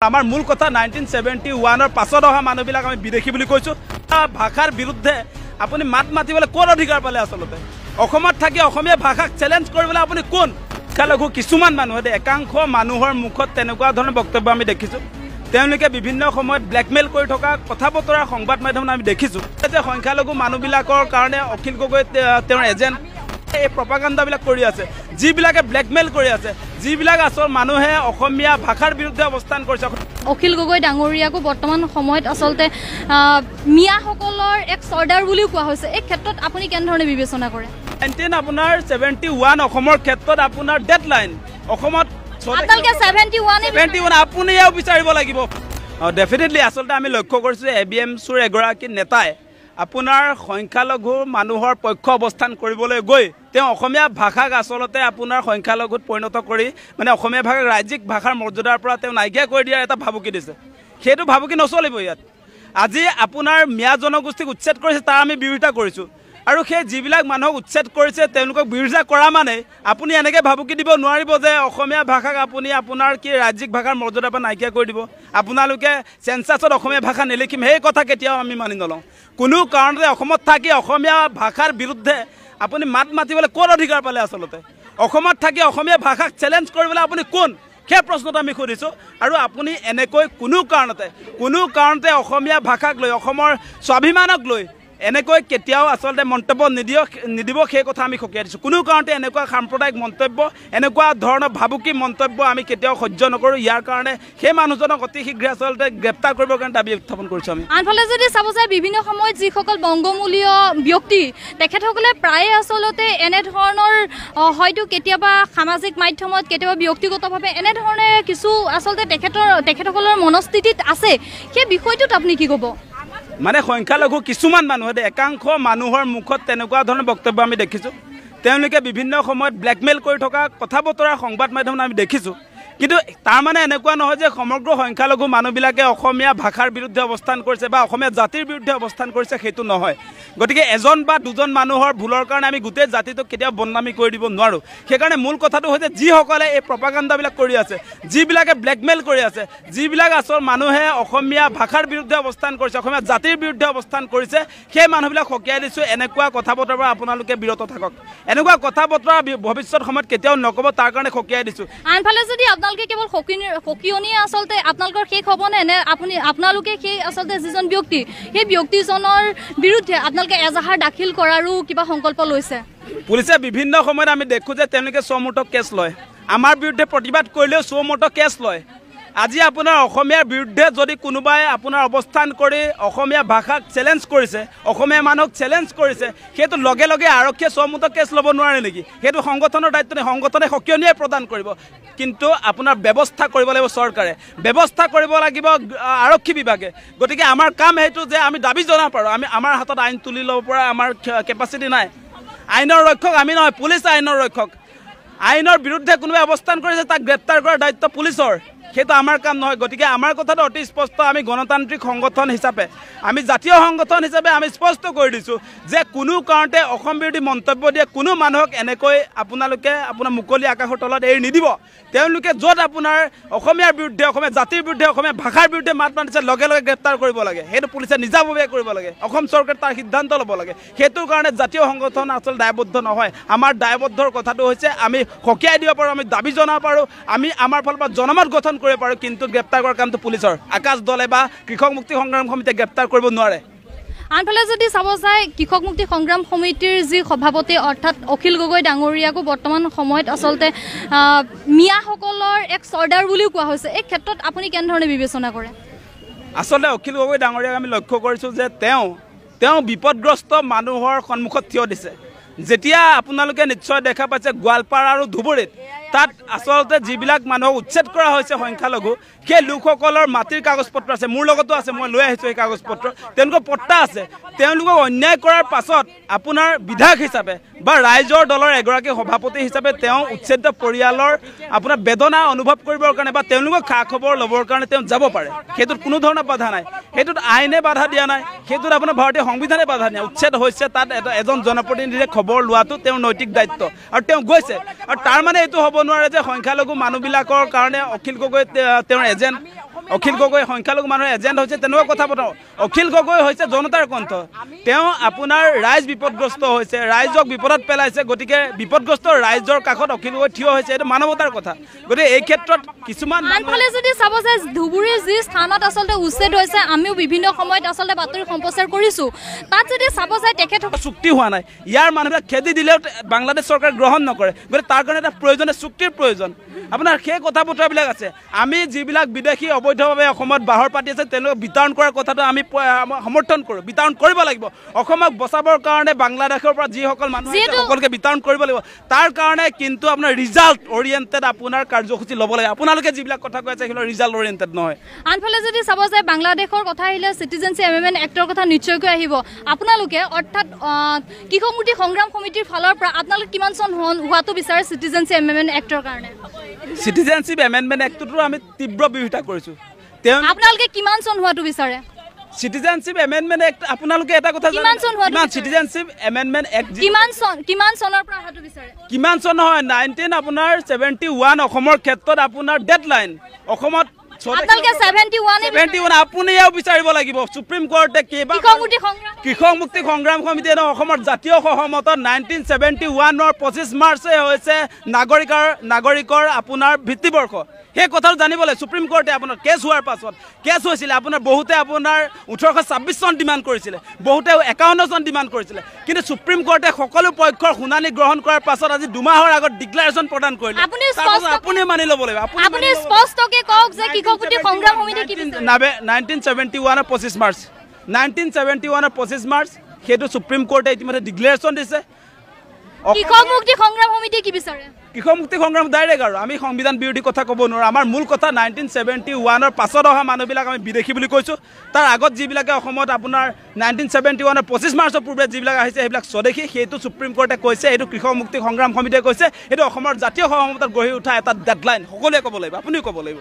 আমাৰ মূল কথা 1971 পাছত অহা মানুহবিলাক আমি বিদেশী বুলি কৈছো ভাষাৰ বিৰুদ্ধে আপুনি মাত মাতিবলৈ কোন অধিকাৰ পালে আসলতে অসমত থাকি অসমীয়া ভাষাক চ্যালেঞ্জ কৰিবলৈ আপুনি কোন কালগু কিছুমান মানুহ একাংশ মানুহৰ মুখত তেনেকুৱা ধৰণৰ বক্তব্য আমি দেখিছো তেওঁলোকে বিভিন্ন সময়ত ব্ল্যাকমেইল কৰি থকা কথা বতৰা সংবাদ মাধ্যমত আমি দেখিছো যে সংখ্যালঘু মানুহবিলাকৰ কাৰণে অখিল গগৈ তেওঁৰ এজেন্ট এই প্ৰপাগান্ডাবিলাক কৰি আছে যিবিলাকে ব্ল্যাকমেইল কৰি আছে যিবিলাক আসল মানুহে অসমীয়া ভাষাৰ বিৰুদ্ধে অৱস্থান কৰিছে অখিল গগৈ ডাঙৰীয়াকো বৰ্তমান সময়ত আসলতে মিয়াসকলৰ এক সৰ্দাৰ বুলি কোৱা হৈছে এই ক্ষেত্ৰত আপুনি কেনেধৰণে বিবেচনা কৰে আপোনাৰ 71 অসমৰ ক্ষেত্ৰত আপোনাৰ ডেডলাইন অসমত আপোনালোকে 71 আপুনি ইয়াও বিচাৰিব লাগিব ডেফিনেটলি আসলতে আমি লক্ষ্য কৰিছো এবিএমছৰ এগৰাকী নেতাই আপোনাৰ সংখ্যালঘু মানুহৰ পক্ষ অৱস্থান কৰিবলৈ গৈ তেওঁ অসমীয়া ভাষাক আসলতে আপোনাৰ সংখ্যালঘুত পৰিণত কৰি মানে অসমীয়া ভাষাক ৰাজ্যিক ভাষাৰ মৰ্যাদাৰ পৰা তেওঁ নাইকিয়া কৰি দিয়াৰ এটা ভাবুকি দিছে সেইটো ভাবুকি নচলিব ইয়াত আজি আপোনাৰ মিয়া জনগোষ্ঠীক উচ্ছেদ কৰিছে তাৰ আমি বিৰোধিতা কৰিছো আৰু সেই যিবিলাক মানুহক উচ্ছেদ কৰিছে তেওঁলোকক বিৰোধিতা কৰা মানে আপুনি এনেকৈ ভাবুকি দিব নোৱাৰিব যে অসমীয়া ভাষাক আপুনি আপোনাৰ কি ৰাজ্যিক ভাষাৰ মৰ্যাদাৰ পৰা নাইকিয়া কৰি দিব আপোনালোকে সেন্সাছত অসমীয়া ভাষা নিলিখিম সেই কথা কেতিয়াও আমি মানি নলওঁ কোনো কাৰণতে অসমত থাকি অসমীয়া ভাষাৰ বিৰুদ্ধে আপুনি মাত মাতিবলৈ কোন অধিকাৰ পালে আসলতে অসমত থাকি অসমীয়া ভাষাক চ্যালেঞ্জ কৰিবলৈ আপুনি কোন সেই প্ৰশ্নটো আমি সুধিছো আৰু আপুনি এনেকৈ কোনো কাৰণতে অসমীয়া ভাষাক লৈ অসমৰ স্বাভিমানক লৈ এনেকৈ কেতিয়াও আসলতে মন্তব্য নিদিব সেই কথা আমি সকীয়াই দিছোঁ কোনো কাৰণতে এনেকুৱা সাম্প্ৰদায়িক মন্তব্য এনেকুৱা ধৰণৰ ভাবুকি মন্তব্য আমি কেতিয়াও সহ্য নকৰোঁ ইয়াৰ কাৰণে সেই মানুহজনক অতি শীঘ্ৰে আসলতে গ্ৰেপ্তাৰ কৰিবৰ কাৰণে দাবী উত্থাপন কৰিছোঁ আমি আনফালে যদি চাব যায় বিভিন্ন সময়ত যিসকল বংগমূলীয় ব্যক্তি তেখেতসকলে প্ৰায়ে আসলতে এনেধৰণৰ হয়তো কেতিয়াবা সামাজিক মাধ্যমত কেতিয়াবা ব্যক্তিগতভাৱে এনেধৰণে কিছু আসলতে তেখেতসকলৰ মনস্থিতিত আছে সেই বিষয়টোত আপুনি কি ক'ব মানে সংখ্যালঘু কিছুমান মানুহ একাংশ মানুহৰ মুখত তেনেকুৱা ধৰণৰ বক্তব্য আমি দেখিছো তেওঁলোকে বিভিন্ন সময়ত ব্ল্যাকমেইল কৰি থকা কথা বতৰা সংবাদ মাধ্যমত আমি দেখিছো কিন্তু তাৰ মানে এনেকুৱা নহয় যে সমগ্ৰ সংখ্যালঘু মানুহবিলাকে অসমীয়া ভাষাৰ বিৰুদ্ধে অৱস্থান কৰিছে বা অসমীয়া জাতিৰ বিৰুদ্ধে অৱস্থান কৰিছে সেইটো নহয় গতিকে এজন বা দুজন মানুহৰ ভুলৰ কাৰণে আমি গোটেই জাতিটোক কেতিয়াও বদনামি কৰি দিব নোৱাৰোঁ সেইকাৰণে মূল কথাটো হৈছে যিসকলে এই প্ৰপাগান্ডাবিলাক কৰি আছে যিবিলাকে ব্ল্যাকমেইল কৰি আছে যিবিলাক আসল মানুহে অসমীয়া ভাষাৰ বিৰুদ্ধে অৱস্থান কৰিছে অসমীয়া জাতিৰ বিৰুদ্ধে অৱস্থান কৰিছে সেই মানুহবিলাক সকীয়াই দিছোঁ এনেকুৱা কথা বতৰাৰ পৰা আপোনালোকে বিৰত থাকক এনেকুৱা কথা বতৰা ভৱিষ্যত সময়ত কেতিয়াও নক'ব তাৰ কাৰণে সকীয়াই দিছোঁ আনফালে যদি আপোনালোকে কেৱল সকিয়নিয়ে আসলতে আপোনালোকৰ শেষ হ'ব নে আপোনালোকে সেই আসলতে যিজন ব্যক্তি সেই ব্যক্তিজনৰ বিৰুদ্ধে আপোনালোকে এজাহাৰ দাখিল কৰাৰো কিবা সংকল্প লৈছে পুলিচে বিভিন্ন সময়ত আমি দেখোঁ যে তেওঁলোকে চমুট কেছ লয় আমাৰ বিৰুদ্ধে প্ৰতিবাদ কৰিলেও চমুট কেছ লয় আজি আপোনাৰ অসমীয়াৰ বিৰুদ্ধে যদি কোনোবাই আপোনাৰ অৱস্থান কৰি অসমীয়া ভাষাক চ্যালেঞ্জ কৰিছে অসমীয়া মানুহক চ্যালেঞ্জ কৰিছে সেইটো লগে লগে আৰক্ষীয়ে চমুট কেছ ল'ব নোৱাৰে নেকি সেইটো সংগঠনৰ দায়িত্ব নাই সংগঠনে সকিয়নিয়ে প্ৰদান কৰিব কিন্তু আপোনাৰ ব্যৱস্থা কৰিব লাগিব চৰকাৰে ব্যৱস্থা কৰিব লাগিব আৰক্ষী বিভাগে গতিকে আমাৰ কাম সেইটো যে আমি দাবী জনাব পাৰোঁ আমাৰ হাতত আইন তুলি ল'ব পৰা আমাৰ কেপাচিটি নাই আইনৰ ৰক্ষক আমি নহয় পুলিচ আইনৰ ৰক্ষক আইনৰ বিৰুদ্ধে কোনোবাই অৱস্থান কৰিছে তাক গ্ৰেপ্তাৰ কৰাৰ দায়িত্ব পুলিচৰ সেইটো আমাৰ কাম নহয় গতিকে আমাৰ কথাটো অতি স্পষ্ট আমি গণতান্ত্ৰিক সংগঠন হিচাপে আমি জাতীয় সংগঠন হিচাপে আমি স্পষ্ট কৰি দিছোঁ যে কোনো কাৰণতে অসম বিৰোধী মন্তব্য দিয়ে কোনো মানুহক এনেকৈ আপোনালোকে আপোনাৰ মুকলি আকাশৰ তলত এৰি নিদিব তেওঁলোকে য'ত আপোনাৰ অসমীয়াৰ বিৰুদ্ধে অসমীয়া জাতিৰ বিৰুদ্ধে অসমীয়া ভাষাৰ বিৰুদ্ধে মাত মাতিছে লগে লগে গ্ৰেপ্তাৰ কৰিব লাগে সেইটো পুলিচে নিজাববীয়া কৰিব লাগে অসম চৰকাৰে তাৰ সিদ্ধান্ত ল'ব লাগে সেইটোৰ কাৰণে জাতীয় সংগঠন আচলতে দায়বদ্ধ নহয় আমাৰ দায়বদ্ধৰ কথাটো হৈছে আমি সকীয়াই দিব পাৰোঁ আমি দাবী জনাব পাৰোঁ আমি আমাৰ ফালৰ পৰা জনমত গঠন কৰিব পাৰোঁ কিন্তু গ্ৰেপ্তাৰ কৰাৰ কামটো পুলিচৰ আকাশ দলে বা কৃষক মুক্তি সংগ্ৰাম সমিতিয়ে গ্ৰেপ্তাৰ কৰিব নোৱাৰে আনফালে যদি চাব যায় কৃষক মুক্তি সংগ্ৰাম সমিতিৰ যি সভাপতি অৰ্থাৎ অখিল গগৈ ডাঙৰীয়াকো বৰ্তমান সময়ত আসলতে মিয়াসকলৰ এক সৰ্দাৰ বুলিও কোৱা হৈছে এই ক্ষেত্ৰত আপুনি কেনেধৰণে বিবেচনা কৰে আচলতে অখিল গগৈ ডাঙৰীয়াক আমি লক্ষ্য কৰিছোঁ যে তেওঁ বিপদগ্ৰস্ত মানুহৰ সন্মুখত থিয় দিছে যেতিয়া আপোনালোকে নিশ্চয় দেখা পাইছে গোৱালপাৰা আৰু ধুবুৰীত তাত আসলতে যিবিলাক মানুহক উচ্ছেদ কৰা হৈছে সংখ্যালঘু সেই লোকসকলৰ মাটিৰ কাগজ পত্ৰ আছে মোৰ লগতো আছে মই লৈ আহিছোঁ এই কাগজ পত্ৰ তেওঁলোকৰ পট্টা আছে তেওঁলোকক অন্যায় কৰাৰ পাছত আপোনাৰ বিধায়ক হিচাপে বা ৰাইজৰ দলৰ এগৰাকী সভাপতি হিচাপে তেওঁ উচ্ছেদ পৰিয়ালৰ আপোনাৰ বেদনা অনুভৱ কৰিবৰ কাৰণে বা তেওঁলোকক খা খবৰ ল'বৰ কাৰণে তেওঁ যাব পাৰে সেইটোত কোনো ধৰণৰ বাধা নাই সেইটোত আইনে বাধা দিয়া নাই সেইটোত আপোনাৰ ভাৰতীয় সংবিধানে বাধা দিয়া উচ্ছেদ হৈছে তাত এজন জনপ্ৰতিনিধিয়ে খবৰ লোৱাটো তেওঁৰ নৈতিক দায়িত্ব আৰু তেওঁ গৈছে আৰু তাৰ মানে এইটো হ'ব নোৱাৰে যে সংখ্যালঘু মানুহবিলাকৰ কাৰণে অখিল গগৈ তেওঁৰ এজেন্ট অখিল গগৈ সংখ্যালঘু মানুহৰ এজেণ্ট হৈছে তেনেকুৱা কথা পতাওঁ অখিল গগৈ হৈছে জনতাৰ কণ্ঠ তেওঁ আপোনাৰ ৰাইজ বিপদগ্ৰস্ত হৈছে ৰাইজক বিপদত পেলাইছে গতিকে বিপদগ্ৰস্ত ৰাইজৰ কাষত অখিল গগৈ থিয় হৈছে এইটো মানৱতাৰ কথা গতিকে এই ক্ষেত্ৰত কিছুমান আনফালে যদি চাব যে ধুবুৰীৰ যি স্থানত আচলতে উচ্ছেদ হৈছে আমিও বিভিন্ন সময়ত আচলতে বাতৰি সম্প্ৰচাৰ কৰিছোঁ তাত যদি চাব যায় তেখেতসকল চুক্তি হোৱা নাই ইয়াৰ মানুহবিলাক খেদি দিলেও বাংলাদেশ চৰকাৰে গ্ৰহণ নকৰে গতিকে তাৰ কাৰণে এটা প্ৰয়োজনীয় চুক্তিৰ প্ৰয়োজন আপোনাৰ সেই কথা বতৰাবিলাক আছে আমি যিবিলাক বিদেশী অবৈধভাৱে অসমত বাহৰ পাতি আছে তেওঁলোকক বিতৰণ কৰাৰ কথাটো আমি সমৰ্থন কৰোঁ বিতৰণ কৰিব লাগিব অসমক বচাবৰ কাৰণে বাংলাদেশৰ পৰা যিসকল মানুহ আছে সকলোকে বিতৰণ কৰিব লাগিব তাৰ কাৰণে কিন্তু আপোনাৰ ৰিজাল্ট অৰিয়েণ্টেড আপোনাৰ কাৰ্যসূচী ল'ব লাগে আপোনালোকে যিবিলাক কথা কৈ আছে সেইবিলাক ৰিজাল্ট অৰিয়েণ্টেড নহয় আনফালে যদি চাব যায় বাংলাদেশৰ কথা আহিলে চিটিজেনশ্বিপ এমেণ্ডমেণ্ট এক্টৰ কথা নিশ্চয়কৈ আহিব আপোনালোকে অৰ্থাৎ কৃষকমুক্তি সংগ্ৰাম সমিতিৰ ফালৰ পৰা আপোনালোকে কিমান চন হোৱাটো বিচাৰে চিটিজেনশ্বিপ এমেণ্ডমেণ্ট এক্টৰ কাৰণে চিটিজেনশ্বিপ এমেণ্ডমেণ্ট এক্টটো আমি তীব্ৰ বিৰোধিতা কৰিছোঁ আপোনালোকে কিমান চন হোৱাটো বিচাৰে চিটিজেনশ্বিপ এমেণ্ডমেণ্ট এক্ট আপোনালোকে এটা কথা কিমান চিটিজেনশ্বিপ এমেণ্ডমেণ্ট এক্ট কিমান চনৰ পৰা অহাটো বিচাৰে কিমান চন নহয় 19 আপোনাৰ 71 অসমৰ ক্ষেত্ৰত আপোনাৰ ডেডলাইন অসমত আপোনালোকে 71 আপুনি ইয়াও বিচাৰিব লাগিব সুপ্ৰিম কোৰ্টে কেইবা কৃষক মুক্তি সংগ্ৰাম সমিতিয়ে অসমৰ জাতীয় সহমতত 1971 25 মাৰ্চে হৈছে নাগৰিকৰ আপোনাৰ ভিত্তিবৰ্ষ সেই কথাটো জানিব লাগে সুপ্ৰিম কোৰ্টে আপোনাৰ কেছ হোৱাৰ পাছত কেছ হৈছিলে আপোনাৰ বহুতে আপোনাৰ 1826 চন ডিমাণ্ড কৰিছিলে বহুতে 51 চন ডিমাণ্ড কৰিছিলে কিন্তু সুপ্ৰিম কোৰ্টে সকলো পক্ষৰ শুনানি গ্ৰহণ কৰাৰ পাছত আজি 2 মাহৰ আগত ডিক্লাৰেশ্যন প্ৰদান কৰিলে আপুনি মানি ল'ব লাগিব আপুনি স্পষ্টকৈ কওক যে কৃষকমুক্তি সংগ্ৰাম সমিতি কি বিচাৰে 1971 25 মাৰ্চ 1971 25 মাৰ্চ সেইটো সুপ্ৰিম কোৰ্টে ইতিমধ্যে ডিক্লাৰেশ্যন দিছে কৃষকমুক্তি সংগ্ৰাম সমিতি কি বিচাৰে কৃষকমুক্তি সংগ্ৰাম ডাইৰেক্ট আৰু আমি সংবিধান বিৰোধী কথা ক'ব নোৱাৰোঁ আমাৰ মূল কথা 1971 পাছত অহা মানুহবিলাক আমি বিদেশী বুলি কৈছোঁ তাৰ আগত যিবিলাকে অসমত আপোনাৰ 1971 25 মাৰ্চৰ পূৰ্বে যিবিলাক আহিছে সেইবিলাক স্বদেশী সেইটো সুপ্ৰিম কোৰ্টে কৈছে এইটো কৃষকমুক্তি সংগ্ৰাম সমিতিয়ে কৈছে এইটো অসমৰ জাতীয় সহমতত গঢ়ি উঠা এটা ডেডলাইন সকলোৱে ক'ব লাগিব আপুনিও ক'ব লাগিব